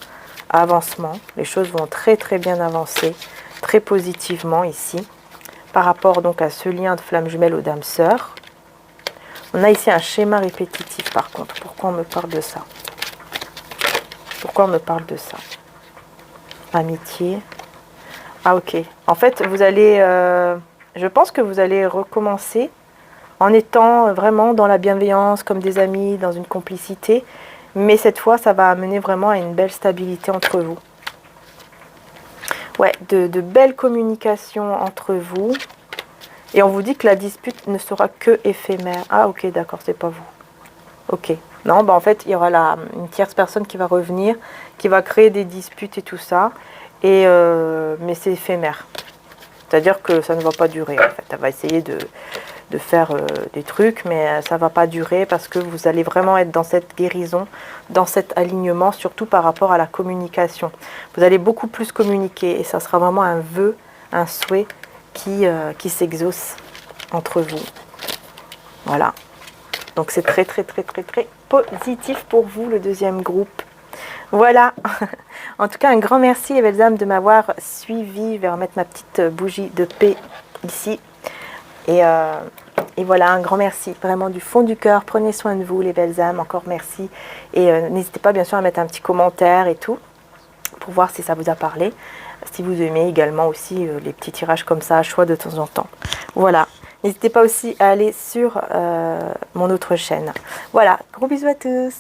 avancement. Les choses vont très très bien avancer, très positivement ici. Par rapport donc à ce lien de flamme jumelle aux dames sœurs. On a ici un schéma répétitif par contre. Pourquoi on me parle de ça? Pourquoi on me parle de ça? Amitié. Ah ok. En fait, vous allez... je pense que vous allez recommencer en étant vraiment dans la bienveillance, comme des amis, dans une complicité. Mais cette fois, ça va amener vraiment à une belle stabilité entre vous. Ouais, de belles communications entre vous. Et on vous dit que la dispute ne sera que éphémère. Ah ok, d'accord, c'est pas vous. Ok. Non, bah en fait, il y aura une tierce personne qui va revenir, qui va créer des disputes et tout ça. Et mais c'est éphémère. C'est-à-dire que ça ne va pas durer, en fait. Elle va essayer de faire des trucs, mais ça ne va pas durer parce que vous allez vraiment être dans cette guérison, dans cet alignement, surtout par rapport à la communication. Vous allez beaucoup plus communiquer et ça sera vraiment un vœu, un souhait qui s'exauce entre vous. Voilà. Donc c'est très, très, très, très, très positif pour vous, le deuxième groupe. Voilà. En tout cas, un grand merci, les belles âmes, de m'avoir suivi. Je vais remettre ma petite bougie de paix ici. Et voilà, un grand merci, vraiment du fond du cœur. Prenez soin de vous, les belles âmes. Encore merci. Et n'hésitez pas, bien sûr, à mettre un petit commentaire et tout, pour voir si ça vous a parlé. Si vous aimez également aussi les petits tirages comme ça, à choix de temps en temps. Voilà. N'hésitez pas aussi à aller sur mon autre chaîne. Voilà, gros bisous à tous.